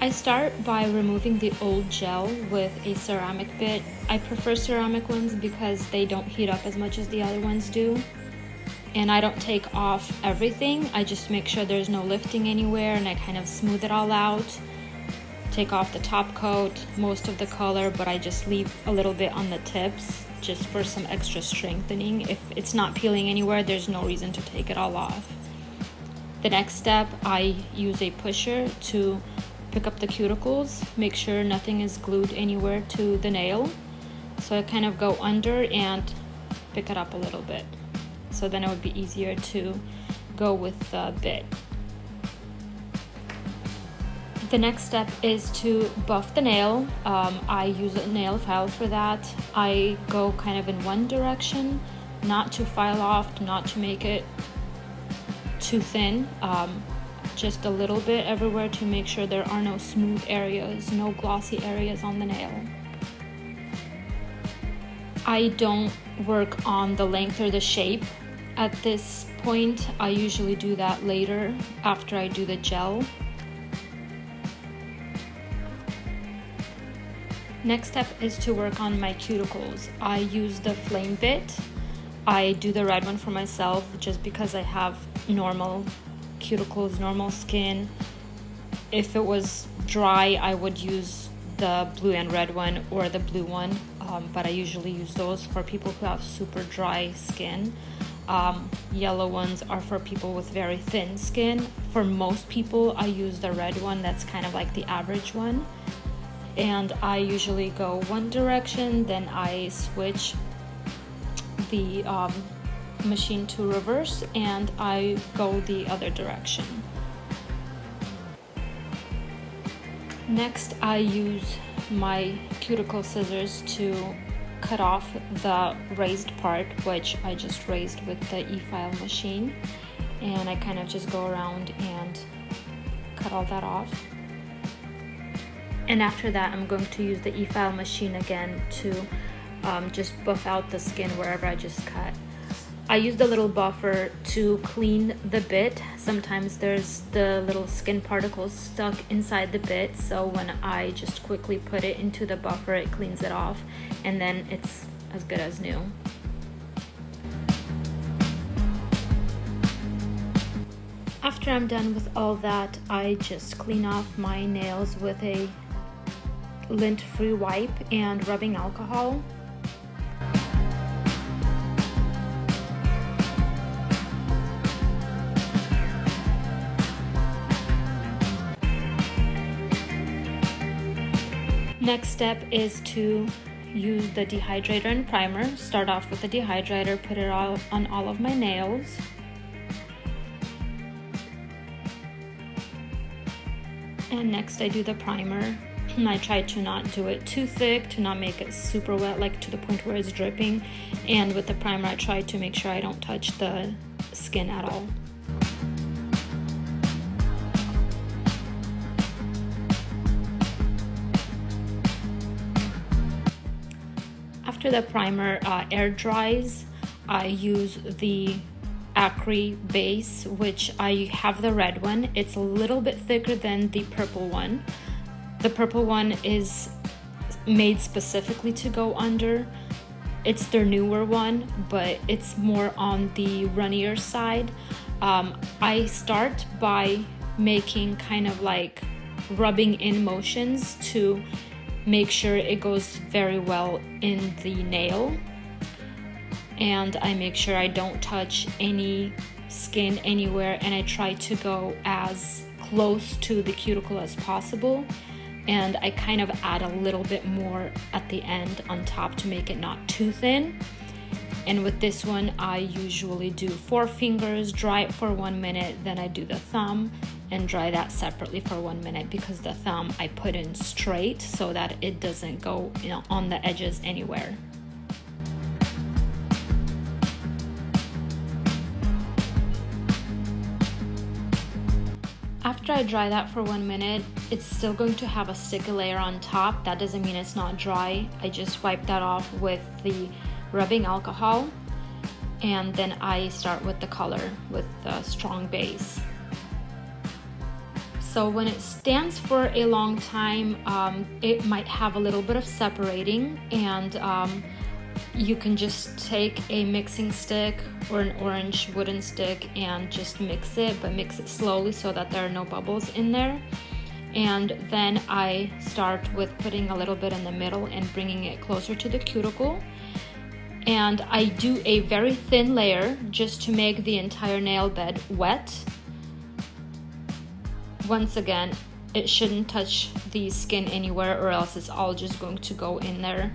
I start by removing the old gel with a ceramic bit. I prefer ceramic ones because they don't heat up as much as the other ones do. And I don't take off everything, I just make sure there's no lifting anywhere, and I kind of smooth it all out. Take off the top coat, most of the color, but I just leave a little bit on the tips just for some extra strengthening. If it's not peeling anywhere, there's no reason to take it all off. The next step, I use a pusher to pick up the cuticles, make sure nothing is glued anywhere to the nail. So I kind of go under and pick it up a little bit. So then it would be easier to go with the bit. The next step is to buff the nail. I use a nail file for that. I go kind of in one direction, not to file off, not to make it too thin. Just a little bit everywhere to make sure there are no smooth areas, no glossy areas on the nail. I don't work on the length or the shape at this point. I usually do that later after I do the gel. Next step is to work on my cuticles. I use the flame bit. I do the red one for myself just because I have normal cuticles, normal skin. If it was dry, I would use the blue and red one or the blue one, but I usually use those for people who have super dry skin. Yellow ones are for people with very thin skin. For most people, I use the red one. That's kind of like the average one. And I usually go one direction, then I switch the machine to reverse and I go the other direction. Next, I use my cuticle scissors to cut off the raised part, which I just raised with the e-file machine, and I kind of just go around and cut all that off. And after that, I'm going to use the e-file machine again to just buff out the skin wherever I just cut. I use the little buffer to clean the bit. Sometimes there's the little skin particles stuck inside the bit, so when I just quickly put it into the buffer, it cleans it off, and then it's as good as new. After I'm done with all that, I just clean off my nails with a lint-free wipe and rubbing alcohol. Next step is to use the dehydrator and primer. Start off with the dehydrator, put it all on all of my nails. And next I do the primer. And I try to not do it too thick, to not make it super wet, like to the point where it's dripping. And with the primer, I try to make sure I don't touch the skin at all. After the primer air dries, I use the Acry base, which I have the red one. It's a little bit thicker than the purple one. The purple one is made specifically to go under. It's their newer one, but it's more on the runnier side. I start by making kind of like rubbing in motions to make sure it goes very well in the nail. And I make sure I don't touch any skin anywhere, and I try to go as close to the cuticle as possible. And I kind of add a little bit more at the end on top to make it not too thin. And with this one, I usually do 4 fingers, dry it for 1 minute, then I do the thumb and dry that separately for 1 minute, because the thumb I put in straight so that it doesn't go, on the edges anywhere. After I dry that for 1 minute, it's still going to have a sticky layer on top. That doesn't mean it's not dry. I just wipe that off with the rubbing alcohol, and then I start with the color with the strong base. So when it stands for a long time, it might have a little bit of separating, and you can just take a mixing stick or an orange wooden stick and just mix it, but mix it slowly so that there are no bubbles in there. And then I start with putting a little bit in the middle and bringing it closer to the cuticle. And I do a very thin layer just to make the entire nail bed wet. Once again, it shouldn't touch the skin anywhere, or else it's all just going to go in there.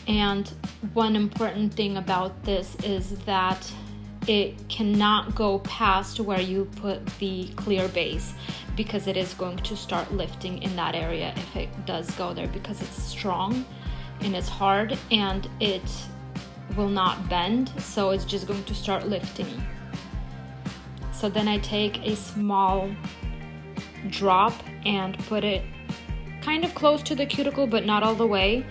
And one important thing about this is that it cannot go past where you put the clear base, because it is going to start lifting in that area if it does go there, because it's strong and it's hard and it will not bend, so it's just going to start lifting. So then I take a small drop and put it kind of close to the cuticle, but not all the way.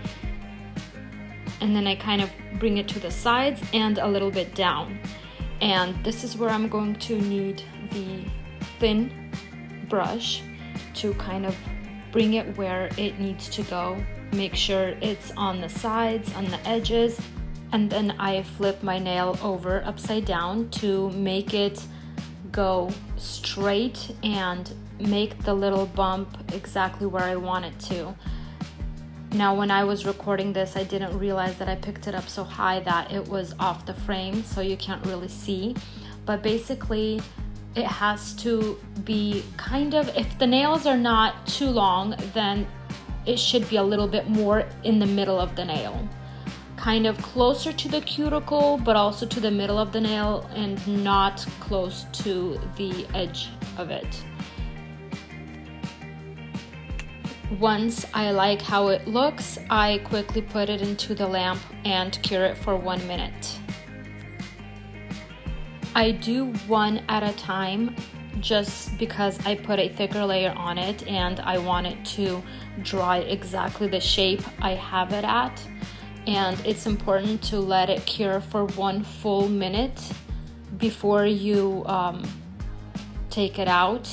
And then I kind of bring it to the sides and a little bit down. And this is where I'm going to need the thin brush to kind of bring it where it needs to go. Make sure it's on the sides, on the edges, and then I flip my nail over upside down to make it go straight and make the little bump exactly where I want it to. Now, when I was recording this, I didn't realize that I picked it up so high that it was off the frame, so you can't really see. But basically, it has to be kind of, if the nails are not too long, then it should be a little bit more in the middle of the nail. Kind of closer to the cuticle, but also to the middle of the nail and not close to the edge of it. Once I like how it looks, I quickly put it into the lamp and cure it for 1 minute. I do one at a time just because I put a thicker layer on it and I want it to dry exactly the shape I have it at. And it's important to let it cure for 1 full minute before you take it out.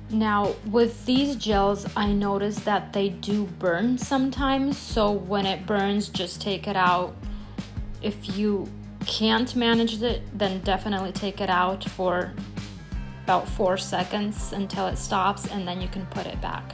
Now, with these gels, I notice that they do burn sometimes, so when it burns, just take it out. If you can't manage it, then definitely take it out for about 4 seconds until it stops, and then you can put it back.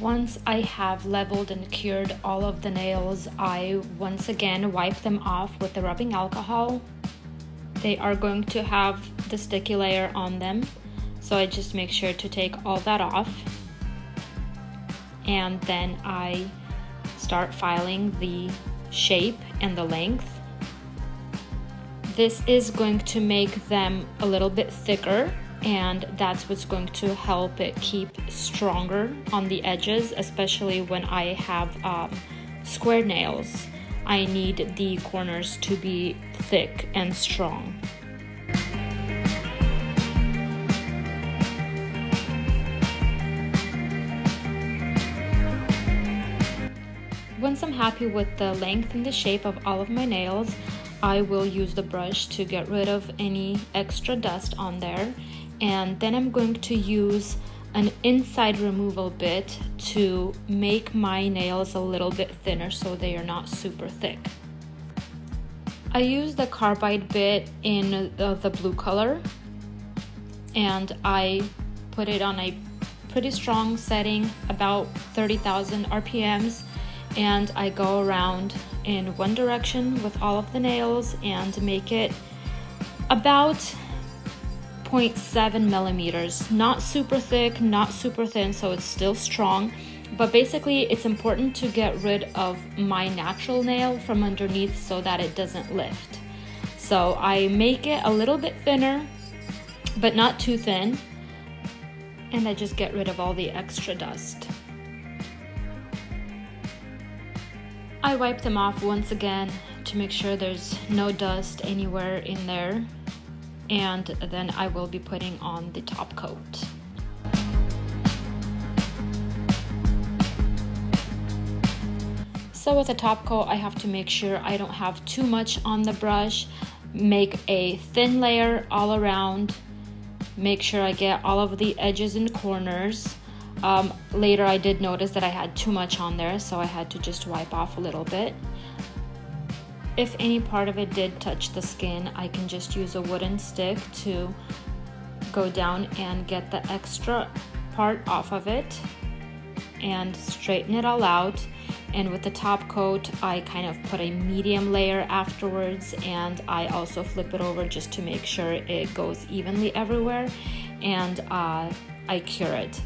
Once I have leveled and cured all of the nails, I once again wipe them off with the rubbing alcohol. They are going to have the sticky layer on them, so I just make sure to take all that off. And then I start filing the shape and the length. This is going to make them a little bit thicker, and that's what's going to help it keep stronger on the edges, especially when I have square nails. I need the corners to be thick and strong. Once I'm happy with the length and the shape of all of my nails, I will use the brush to get rid of any extra dust on there. And then I'm going to use an inside removal bit to make my nails a little bit thinner so they are not super thick. I use the carbide bit in the blue color, and I put it on a pretty strong setting, about 30,000 RPMs, and I go around in one direction with all of the nails and make it about 4.7 millimeters, not super thick, not super thin, so it's still strong. But basically it's important to get rid of my natural nail from underneath so that it doesn't lift. So I make it a little bit thinner, but not too thin, and I just get rid of all the extra dust. I wipe them off once again to make sure there's no dust anywhere in there, and then I will be putting on the top coat. So with the top coat, I have to make sure I don't have too much on the brush. Make a thin layer all around. Make sure I get all of the edges and corners. Later I did notice that I had too much on there, so I had to just wipe off a little bit. If any part of it did touch the skin, I can just use a wooden stick to go down and get the extra part off of it and straighten it all out. And with the top coat, I kind of put a medium layer afterwards, and I also flip it over just to make sure it goes evenly everywhere, and I cure it.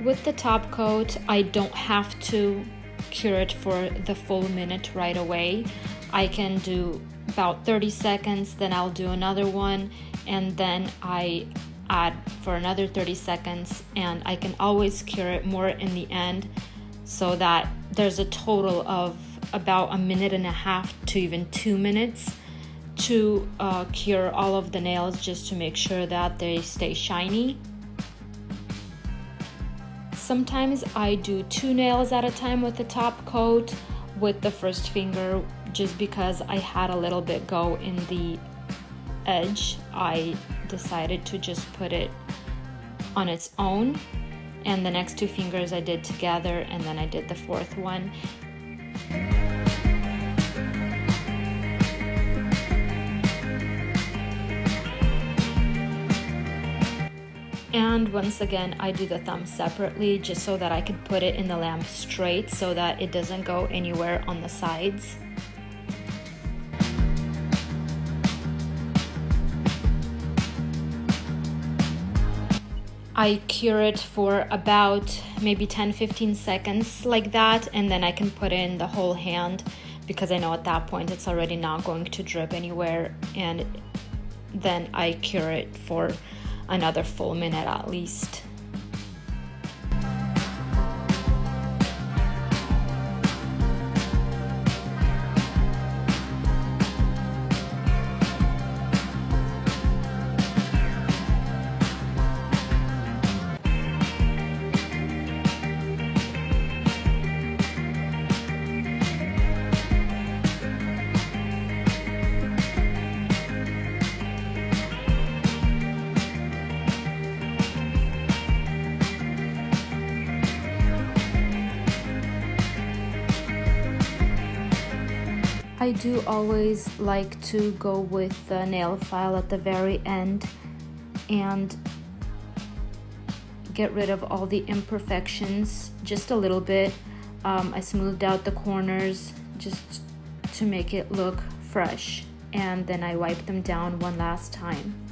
With the top coat, I don't have to cure it for the full minute right away. I can do about 30 seconds, then I'll do another one, and then I add for another 30 seconds, and I can always cure it more in the end so that there's a total of about a minute and a half to even 2 minutes to cure all of the nails, just to make sure that they stay shiny. Sometimes I do 2 nails at a time with the top coat with the first finger, just because I had a little bit go in the edge. I decided to just put it on its own, and the next 2 fingers I did together, and then I did the 4th one. And once again, I do the thumb separately just so that I can put it in the lamp straight so that it doesn't go anywhere on the sides. I cure it for about maybe 10-15 seconds like that, and then I can put in the whole hand, because I know at that point it's already not going to drip anywhere, and then I cure it for another full minute at least. I do always like to go with the nail file at the very end and get rid of all the imperfections just a little bit. I smoothed out the corners just to make it look fresh, and then I wipe them down one last time.